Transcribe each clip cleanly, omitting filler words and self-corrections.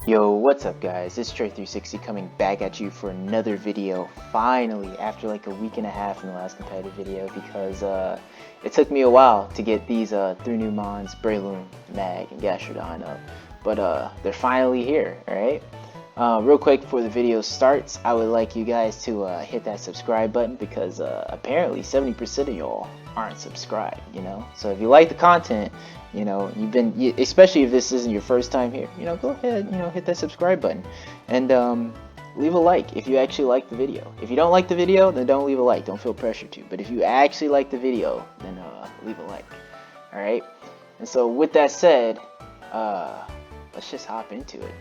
Yo, what's up guys? It's Trey360 coming back at you for another video, finally, after like a week and a half in the last competitive video, because it took me a while to get these three new mons, Breloom, Mag, and Gastrodon up, but they're finally here, alright? Real quick before the video starts, I would like you guys to hit that subscribe button, because apparently 70% of y'all aren't subscribed, you know? So if you like the content, you know, especially if this isn't your first time here, you know, go ahead, you know, hit that subscribe button and leave a like if you actually like the video. If you don't like the video, then don't leave a like. Don't feel pressured to. But if you actually like the video, then leave a like. All right. And so with that said, let's just hop into it.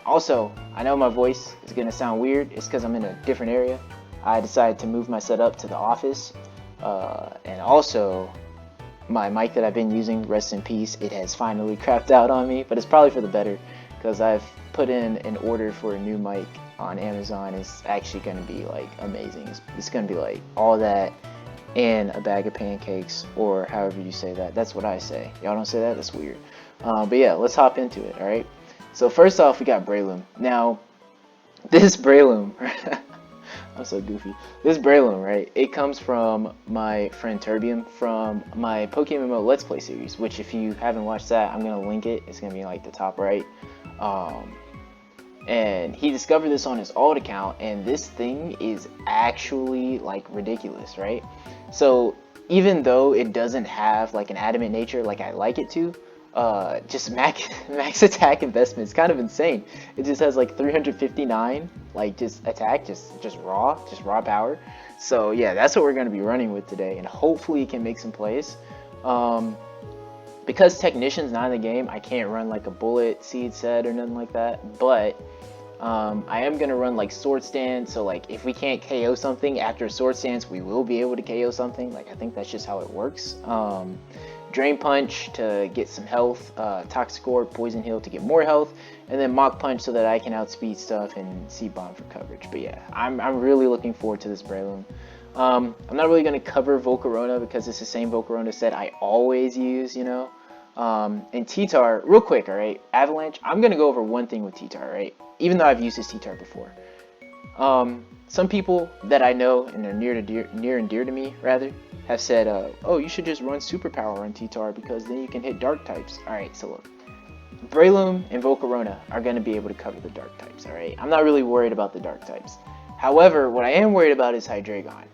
Also, I know my voice is gonna sound weird. It's because I'm in a different area. I decided to move my setup to the office, and also, my mic that I've been using, rest in peace, it has finally crapped out on me, but it's probably for the better, because I've put in an order for a new mic on Amazon. It's actually going to be like amazing. It's going to be like all that and a bag of pancakes, or however you say that. That's what I say. Y'all don't say that? That's weird. But yeah, let's hop into it, alright? So first off, we got Breloom. Now, this Breloom, I'm so goofy. This Breloom, right? It comes from my friend Turbium from my PokeMMO Let's Play series, which if you haven't watched that, I'm gonna link it. It's gonna be like the top right. And he discovered this on his alt account, and this thing is actually like ridiculous, right? So even though it doesn't have like an adamant nature like I like it to, just max attack investment is kind of insane. It just has like 359 like just attack, just raw power. So yeah, that's what we're going to be running with today, and hopefully it can make some plays. Because Technician's not in the game, I can't run like a bullet seed set or nothing like that, but I am going to run like sword stance, so like if we can't KO something after a sword stance, we will be able to KO something. Like I think that's just how it works. Drain Punch to get some health, Toxic Orb, Poison Heal to get more health, and then Mach Punch so that I can outspeed stuff, and Seed Bomb for coverage. But yeah, I'm really looking forward to this Breloom. I'm not really going to cover Volcarona because it's the same Volcarona set I always use, you know. And T-Tar, real quick, alright, Avalanche, I'm going to go over one thing with T-Tar, alright, even though I've used this T-Tar before. Some people that I know and are near and dear to me, rather, have said, oh, you should just run Superpower on T-Tar because then you can hit Dark types. Alright, so look, Breloom and Volcarona are going to be able to cover the Dark types, alright? I'm not really worried about the Dark types. However, what I am worried about is Hydreigon.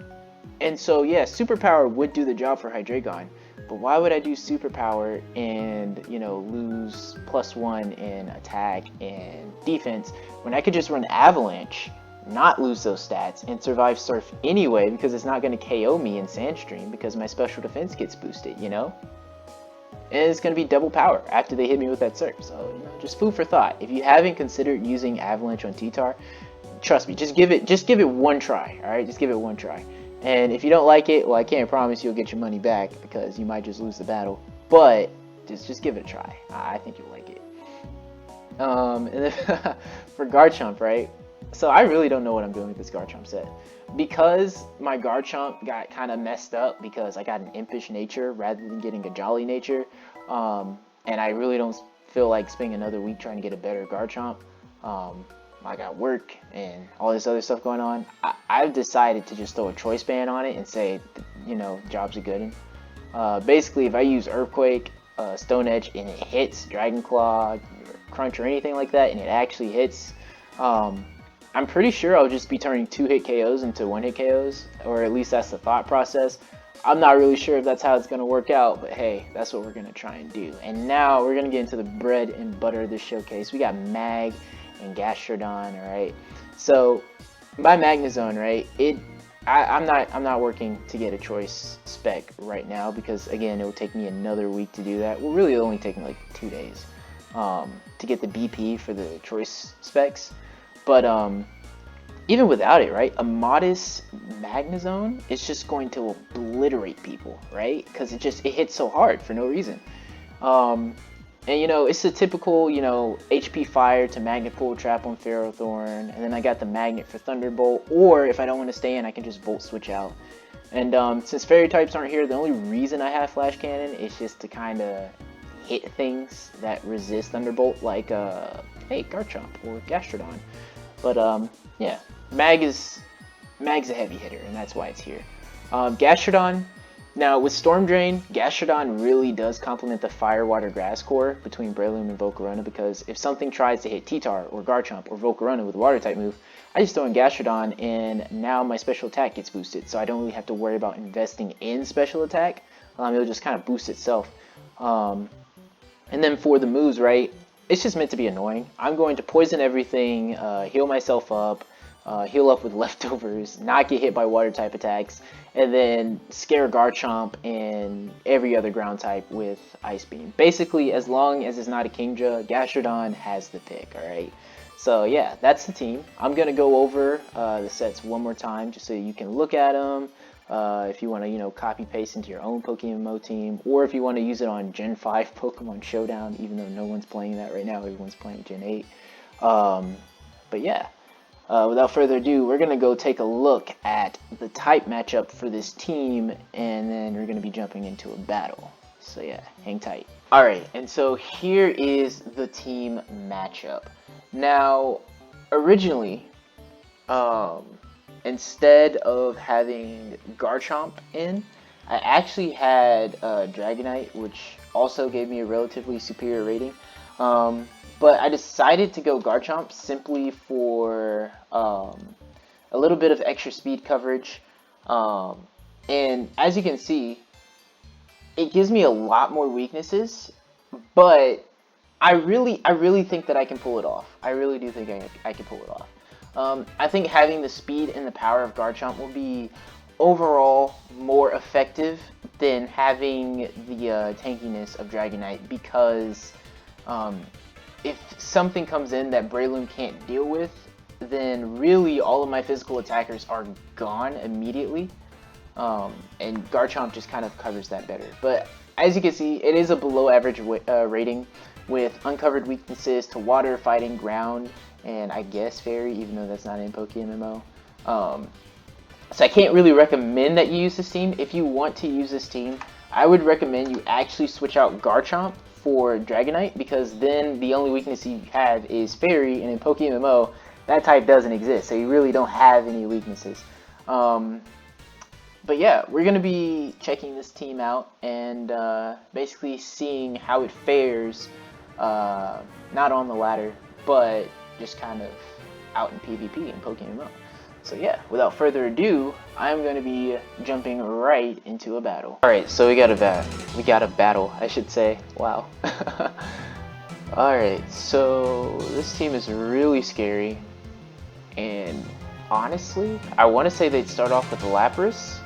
And so, yeah, Superpower would do the job for Hydreigon, but why would I do Superpower and, you know, lose +1 in attack and defense when I could just run Avalanche, not lose those stats, and survive Surf anyway, because it's not going to KO me in Sandstream because my special defense gets boosted, you know? And it's going to be double power after they hit me with that Surf. So, you know, just food for thought. If you haven't considered using Avalanche on T-Tar, trust me, just give it one try, alright? Just give it one try. And if you don't like it, well, I can't promise you'll get your money back because you might just lose the battle. But just give it a try. I think you'll like it. And then for Garchomp, right? So I really don't know what I'm doing with this Garchomp set. Because my Garchomp got kind of messed up because I got an impish nature rather than getting a jolly nature. And I really don't feel like spending another week trying to get a better Garchomp. I got work and all this other stuff going on. I've decided to just throw a choice band on it and say, you know, jobs are good. Basically, if I use Earthquake, Stone Edge, and it hits Dragon Claw, or Crunch, or anything like that, and it actually hits, I'm pretty sure I'll just be turning 2-hit KOs into 1-hit KOs, or at least that's the thought process. I'm not really sure if that's how it's going to work out, but hey, that's what we're going to try and do. And now we're going to get into the bread and butter of this showcase. We got Mag and Gastrodon, alright? So, my Magnezone, right, I'm not working to get a choice spec right now because, again, it will take me another week to do that. Well, really, it'll only take me like 2 days to get the BP for the choice specs. But even without it, right, a modest Magnezone is just going to obliterate people, right? Because it hits so hard for no reason. And you know, it's the typical, you know, HP Fire to Magnet Pull Trap on Ferrothorn, and then I got the Magnet for Thunderbolt, or if I don't want to stay in, I can just Volt Switch out. And since Fairy types aren't here, the only reason I have Flash Cannon is just to kind of hit things that resist Thunderbolt, like hey, Garchomp or Gastrodon. But yeah, Mag's a heavy hitter, and that's why it's here. Gastrodon. Now, with Storm Drain, Gastrodon really does complement the Fire, Water, Grass core between Breloom and Volcarona, because if something tries to hit T-Tar or Garchomp or Volcarona with a Water-type move, I just throw in Gastrodon, and now my special attack gets boosted, so I don't really have to worry about investing in special attack. It'll just kind of boost itself. And then for the moves, right, it's just meant to be annoying. I'm going to poison everything, heal myself up, heal up with leftovers, not get hit by water-type attacks, and then scare Garchomp and every other ground type with Ice Beam. Basically, as long as it's not a Kingdra, Gastrodon has the pick, alright? So yeah, that's the team. I'm going to go over the sets one more time just so you can look at them. If you want to, copy-paste into your own PokeMMO team, or if you want to use it on Gen 5 Pokemon Showdown, even though no one's playing that right now, everyone's playing Gen 8. But yeah. Without further ado, we're going to go take a look at the type matchup for this team, and then we're going to be jumping into a battle. So yeah, hang tight. Alright, and so here is the team matchup. Now, originally, instead of having Garchomp in, I actually had Dragonite, which also gave me a relatively superior rating. But I decided to go Garchomp simply for a little bit of extra speed coverage. And as you can see, it gives me a lot more weaknesses, but I really think that I can pull it off. I really do think I can pull it off. I think having the speed and the power of Garchomp will be overall more effective than having the tankiness of Dragonite, because if something comes in that Breloom can't deal with, then really all of my physical attackers are gone immediately, and Garchomp just kind of covers that better. But as you can see, it is a below average rating with uncovered weaknesses to water, fighting, ground, and I guess fairy, even though that's not in PokeMMO. So I can't really recommend that you use this team. If you want to use this team, I would recommend you actually switch out Garchomp for Dragonite, because then the only weakness you have is Fairy, and in PokeMMO, that type doesn't exist, so you really don't have any weaknesses. But yeah, we're going to be checking this team out and basically seeing how it fares, not on the ladder, but just kind of out in PvP in PokeMMO. So yeah, without further ado, I'm going to be jumping right into a battle. Alright, so we got a battle, I should say. Wow. Alright, so this team is really scary. And honestly, I want to say they'd start off with Lapras,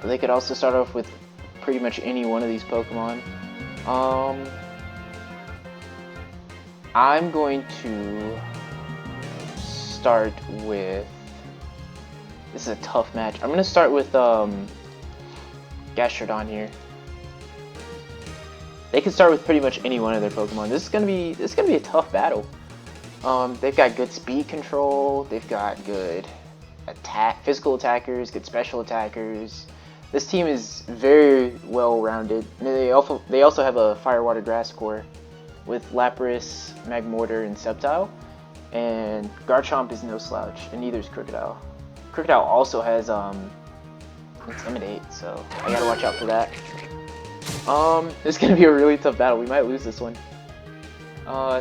but they could also start off with pretty much any one of these Pokemon. I'm going to start with... This is a tough match. I'm gonna start with Gastrodon here. They can start with pretty much any one of their Pokemon. This is gonna be a tough battle. They've got good speed control. They've got good physical attackers, good special attackers. This team is very well rounded. And they also have a Fire, Water, Grass core with Lapras, Magmortar, and Sceptile. And Garchomp is no slouch, and neither is Crocodile. Crocodile also has Intimidate, so I gotta watch out for that. This is gonna be a really tough battle. We might lose this one.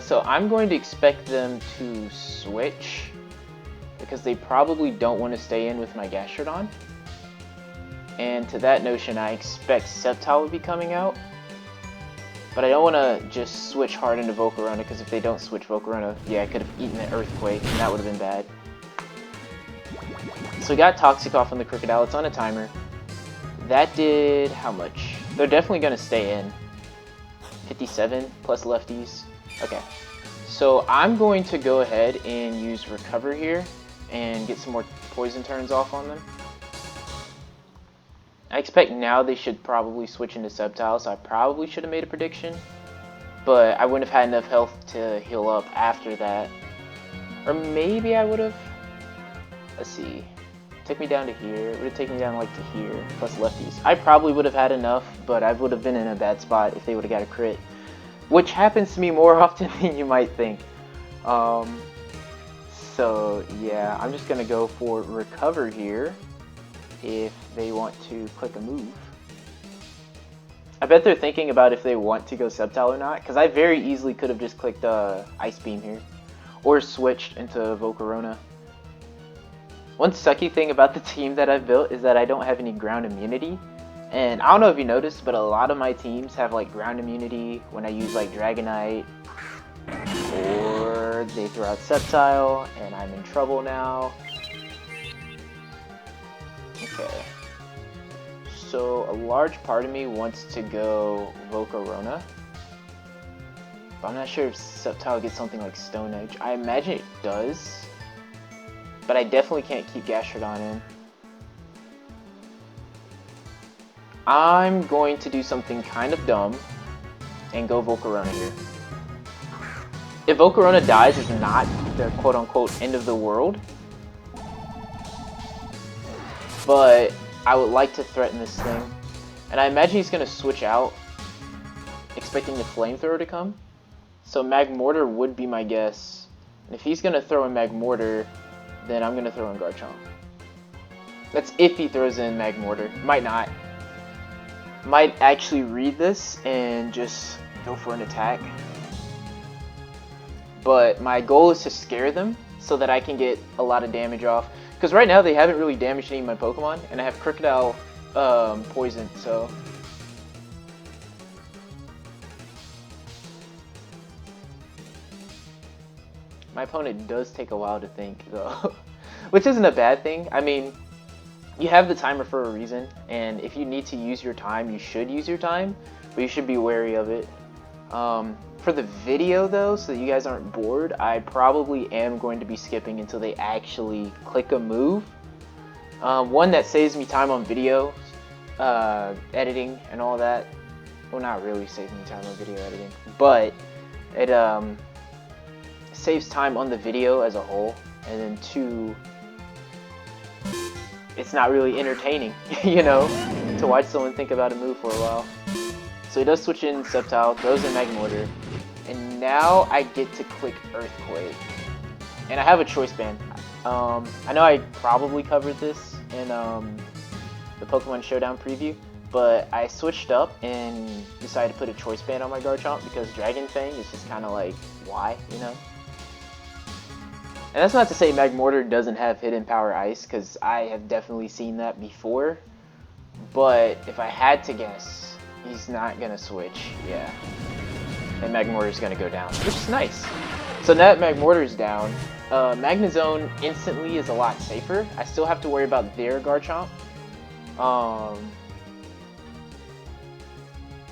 So I'm going to expect them to switch, because they probably don't want to stay in with my Gastrodon. And to that notion, I expect Sceptile would be coming out. But I don't want to just switch hard into Volcarona, because if they don't switch Volcarona, yeah, I could have eaten an Earthquake, and that would have been bad. So we got Toxic off on the Crocodile. It's on a timer. That did how much? They're definitely going to stay in. 57 plus lefties. Okay. So I'm going to go ahead and use Recover here and get some more poison turns off on them. I expect now they should probably switch into Sceptile, so I probably should have made a prediction. But I wouldn't have had enough health to heal up after that. Or maybe I would have. Let's see. Took me down to here. It would have taken me down like to here, plus lefties. I probably would have had enough, but I would have been in a bad spot if they would have got a crit. which happens to me more often than you might think. So yeah, I'm just gonna go for recover here if they want to click a move. I bet they're thinking about if they want to go Sceptile or not, because I very easily could have just clicked Ice Beam here, or switched into Volcarona. One sucky thing about the team that I've built is that I don't have any ground immunity, and I don't know if you noticed, but a lot of my teams have like ground immunity when I use like Dragonite, or they throw out Sceptile, and I'm in trouble now. Okay. So a large part of me wants to go Volcarona, but I'm not sure if Sceptile gets something like Stone Edge. I imagine it does, but I definitely can't keep Gastrodon in. I'm going to do something kind of dumb and go Volcarona here. If Volcarona dies, it's not the quote-unquote end of the world, but I would like to threaten this thing. And I imagine he's going to switch out, expecting the Flamethrower to come. So Magmortar would be my guess. And if he's going to throw in Magmortar, then I'm going to throw in Garchomp. That's if he throws in Magmortar. Might not. Might actually read this and just go for an attack. But my goal is to scare them so that I can get a lot of damage off. Because right now they haven't really damaged any of my Pokemon, and I have Crocodile poison, so... My opponent does take a while to think, though. Which isn't a bad thing. I mean, you have the timer for a reason, and if you need to use your time, you should use your time, but you should be wary of it. For the video, though, so that you guys aren't bored, I probably am going to be skipping until they actually click a move. One that saves me time on video, editing and all that. Well, not really saves me time on video editing, but it saves time on the video as a whole. And then two, it's not really entertaining, you know, to watch someone think about a move for a while. So he does switch in Sceptile, throws in Magmortar, and now I get to click Earthquake. And I have a Choice Band. I know I probably covered this in the Pokemon Showdown preview, but I switched up and decided to put a Choice Band on my Garchomp because Dragon Fang is just kind of like, why, you know? And that's not to say Magmortar doesn't have Hidden Power Ice, because I have definitely seen that before, but if I had to guess, he's not going to switch, yeah. And Magmortar's going to go down, which is nice. So now that Magmortar's down, Magnezone instantly is a lot safer. I still have to worry about their Garchomp.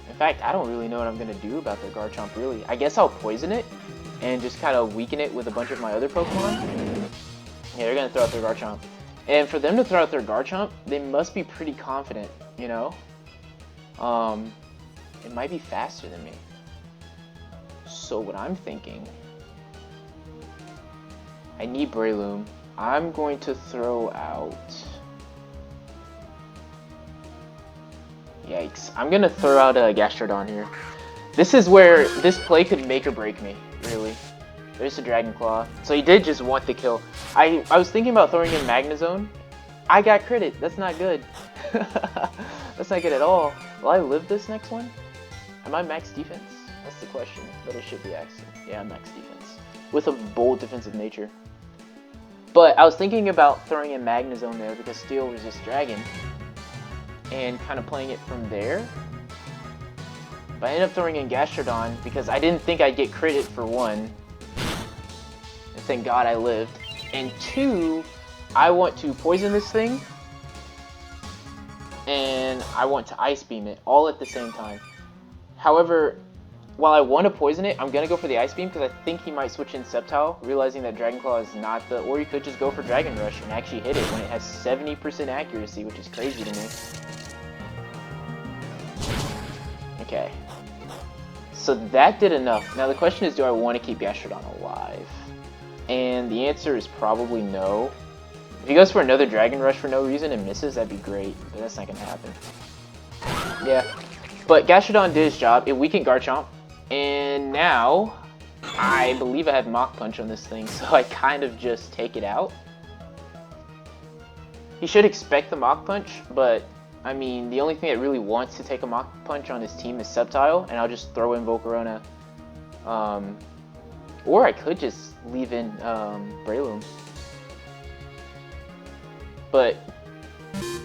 In fact, I don't really know what I'm going to do about their Garchomp, really. I guess I'll poison it and just kind of weaken it with a bunch of my other Pokemon. Yeah, they're going to throw out their Garchomp. And for them to throw out their Garchomp, they must be pretty confident, you know? It might be faster than me. So what I'm thinking, I need Breloom. I'm going to throw out... Yikes. I'm going to throw out a Gastrodon here. This is where this play could make or break me, really. There's a Dragon Claw. So he did just want the kill. I was thinking about throwing in Magnezone. I got critted. That's not good. That's not good at all. Will I live this next one? Am I max defense? That's the question that I should be asking. Yeah, I'm max defense. With a bold defensive nature. But I was thinking about throwing in Magnezone there because Steel resists Dragon. And kind of playing it from there. But I ended up throwing in Gastrodon because I didn't think I'd get critted for one. And thank God I lived. And two, I want to poison this thing. And I want to Ice Beam it all at the same time. However, while I want to poison it, I'm going to go for the Ice Beam because I think he might switch in Sceptile, realizing that Dragon Claw is not the... Or he could just go for Dragon Rush and actually hit it when it has 70% accuracy, which is crazy to me. Okay. So that did enough. Now the question is, do I want to keep Gastrodon alive? And the answer is probably no. If he goes for another Dragon Rush for no reason and misses, that'd be great, but that's not going to happen. Yeah. But Gastrodon did his job. It weakened Garchomp, And now, I believe I have Mach Punch on this thing, so I kind of just take it out. He should expect the Mach Punch, but I mean, the only thing that really wants to take a Mach Punch on his team is Sceptile, and I'll just throw in Volcarona. Or I could just leave in Breloom. But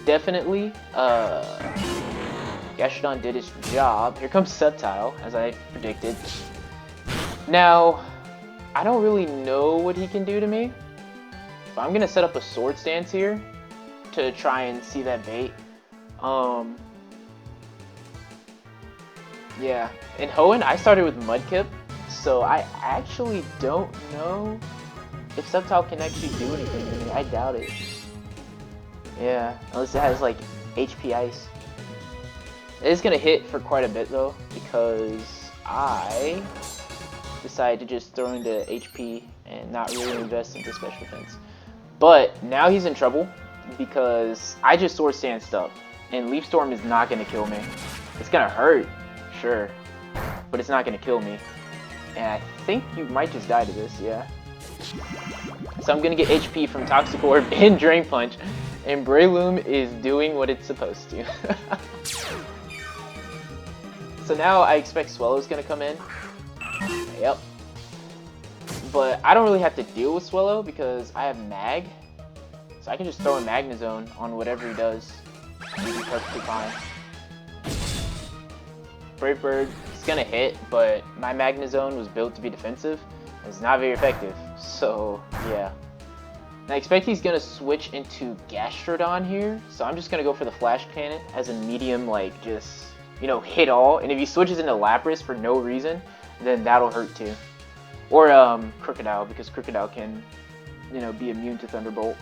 definitely, Gastrodon did his job. Here comes Sceptile, as I predicted. Now, I don't really know what he can do to me, but I'm gonna set up a Sword Stance here to try and see that bait. Yeah, in Hoenn, I started with Mudkip, so I actually don't know if Sceptile can actually do anything to me. I doubt it. Yeah, unless it has like HP Ice. It is gonna hit for quite a bit though, because I decided to just throw into HP and not really invest into special defense. But now he's in trouble because I just Sword Stanced up, and Leaf Storm is not gonna kill me. It's gonna hurt, sure, but it's not gonna kill me. And I think you might just die to this, yeah. So I'm gonna get HP from Toxic Orb and Drain Punch, and Breloom is doing what it's supposed to. So now I expect Swellow's gonna come in. Yep. But I don't really have to deal with Swellow because I have Mag. So I can just throw a Magnezone on whatever he does and be perfectly fine. Brave Bird is gonna hit, but my Magnezone was built to be defensive. And it's not very effective. So yeah. Now I expect he's gonna switch into Gastrodon here. So I'm just gonna go for the Flash Cannon as a medium, like just, you know, hit all. And if he switches into Lapras for no reason, then that'll hurt too. Or Crocodile, because Crocodile can, you know, be immune to Thunderbolt.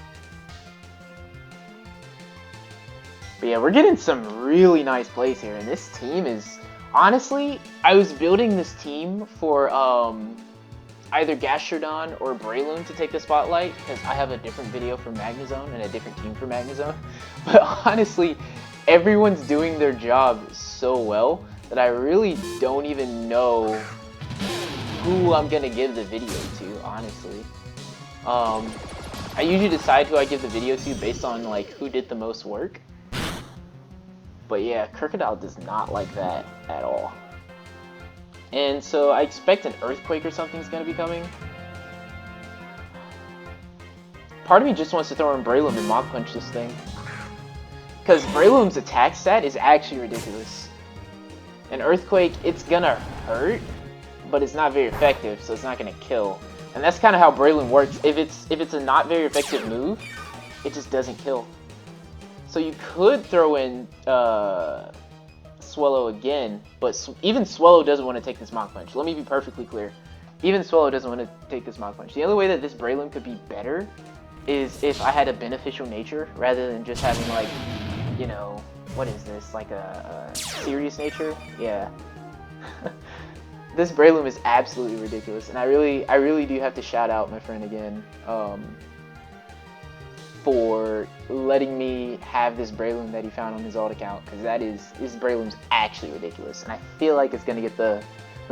But yeah, we're getting some really nice plays here, and this team is, honestly, I was building this team for either Gastrodon or Breloom to take the spotlight, because I have a different video for Magnezone and a different team for Magnezone. But honestly, everyone's doing their job so well that I really don't even know who I'm gonna give the video to, honestly. I usually decide who I give the video to based on like who did the most work. But yeah, Crocodile does not like that at all. And so I expect an Earthquake or something's gonna be coming. Part of me just wants to throw in Breloom and Mach Punch this thing. Because Breloom's attack stat is actually ridiculous. An Earthquake, it's gonna hurt, but it's not very effective, so it's not gonna kill. And that's kind of how Breloom works. If it's a not very effective move, it just doesn't kill. So you could throw in Swellow again, but even Swellow doesn't want to take this Mach Punch. Let me be perfectly clear. Even Swellow doesn't want to take this Mach Punch. The only way that this Breloom could be better is if I had a beneficial nature rather than just having, like, you know, what is this, like a serious nature? Yeah. This Breloom is absolutely ridiculous, and I really do have to shout out my friend again for letting me have this Breloom that he found on his alt account, because this Breloom's actually ridiculous, and I feel like it's gonna get the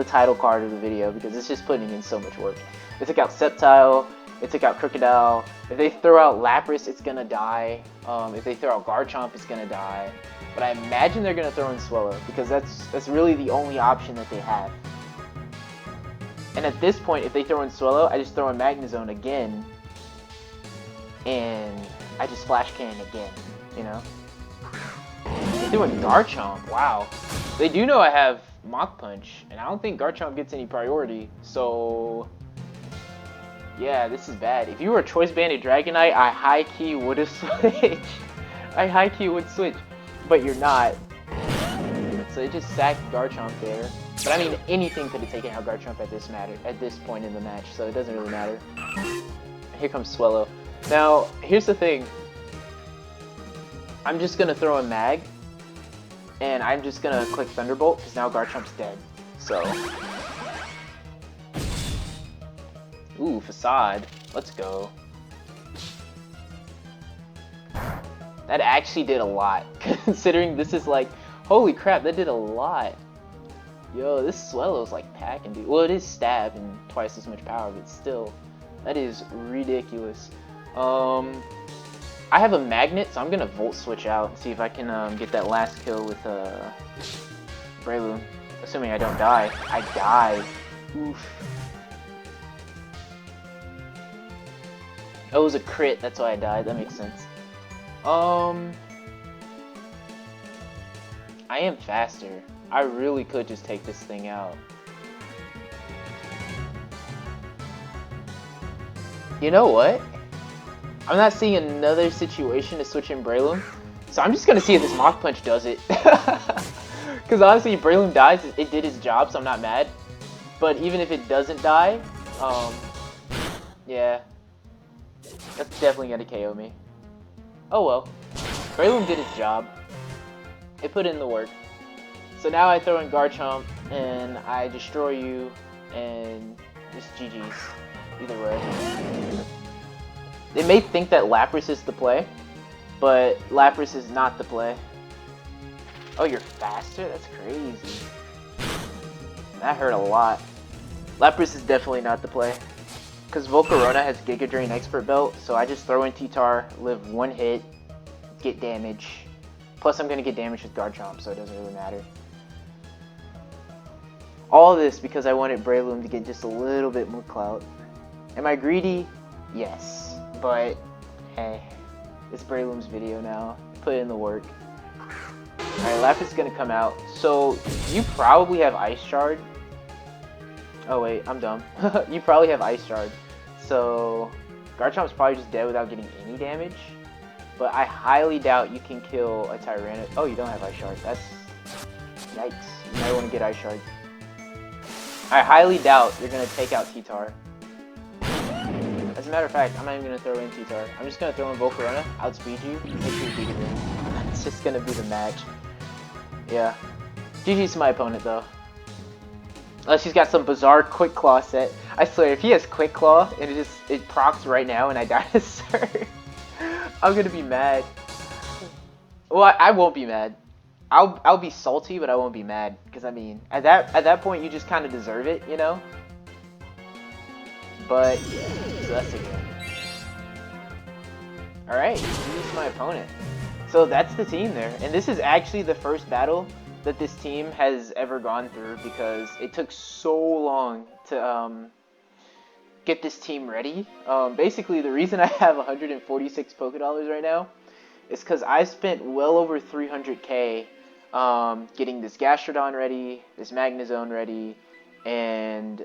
title card of the video because it's just putting in so much work. It took out Sceptile, it took out Crocodile. If they throw out Lapras, it's gonna die. If they throw out Garchomp, it's gonna die. But I imagine they're gonna throw in Swellow because that's really the only option that they have. And at this point, if they throw in Swellow, I just throw in Magnezone again, and I just Flash Cannon again, you know? They're doing Garchomp, wow. They do know I have Mach Punch, and I don't think Garchomp gets any priority, so yeah, this is bad. If you were a Choice Banded Dragonite, I high-key would have switched. I high-key would switch, but you're not. So it just sacked Garchomp there. But I mean, anything could have taken out Garchomp at this point in the match, so it doesn't really matter. Here comes Swellow. Now, here's the thing. I'm just gonna throw a Mag, and I'm just gonna click Thunderbolt, because now Garchomp's dead. So. Ooh, Facade. Let's go. That actually did a lot, considering this is like, holy crap, that did a lot. Yo, this Swellow's like packing, dude. Well, it is stab and twice as much power, but still, that is ridiculous. I have a magnet, so I'm gonna Volt Switch out and see if I can get that last kill with Breloom. Assuming I don't die. I died. Oof. Oh, it was a crit, that's why I died. That makes sense. I am faster. I really could just take this thing out. You know what? I'm not seeing another situation to switch in Breloom, so I'm just gonna see if this Mach Punch does it. Because honestly, if Breloom dies, it did its job, so I'm not mad. But even if it doesn't die, yeah, that's definitely gonna KO me. Oh well, Breloom did its job. It put in the work. So now I throw in Garchomp and I destroy you and just GG's. Either way. They may think that Lapras is the play, but Lapras is not the play. Oh, you're faster? That's crazy. That hurt a lot. Lapras is definitely not the play. Because Volcarona has Giga Drain Expert Belt, so I just throw in T-Tar, live one hit, get damage. Plus I'm going to get damage with Garchomp, so it doesn't really matter. All this because I wanted Breloom to get just a little bit more clout. Am I greedy? Yes. But, hey, it's Breloom's video now. Put in the work. Alright, Lapras is going to come out. So, you probably have Ice Shard. Oh wait, I'm dumb. You probably have Ice Shard. So, Garchomp's probably just dead without getting any damage. But I highly doubt you can kill a Tyranitar. Oh, you don't have Ice Shard. That's... Yikes. You might want to get Ice Shard. I highly doubt you're going to take out T-Tar. As a matter of fact, I'm not even going to throw in T-Tar. I'm just going to throw in Volcarona, outspeed you, and hit you with Giga Drain. It's just going to be the match. Yeah. GG's to my opponent, though. Unless he's got some bizarre Quick Claw set. I swear, if he has Quick Claw, and it procs right now and I die to Surge, I'm going to be mad. Well, I won't be mad. I'll be salty, but I won't be mad because I mean, at that point, you just kind of deserve it, you know. But yeah, so that's the game. All right, this is my opponent. So that's the team there, and this is actually the first battle that this team has ever gone through because it took so long to get this team ready. Basically, the reason I have 146 Pokédollars right now is because I spent well over 300k getting this Gastrodon ready, this Magnezone ready, and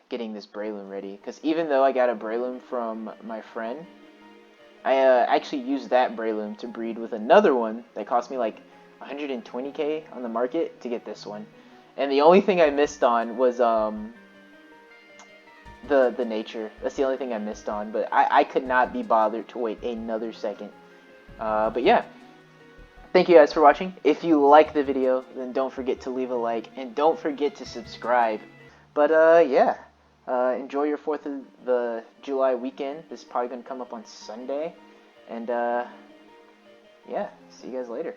getting this Breloom ready. Because even though I got a Breloom from my friend, I actually used that Breloom to breed with another one that cost me like 120k on the market to get this one. And the only thing I missed on was the nature. That's the only thing I missed on. But I could not be bothered to wait another second. But yeah. Thank you guys for watching. If you like the video, then don't forget to leave a like and don't forget to subscribe. But yeah, enjoy your 4th of the July weekend. This is probably gonna come up on Sunday, and yeah, see you guys later.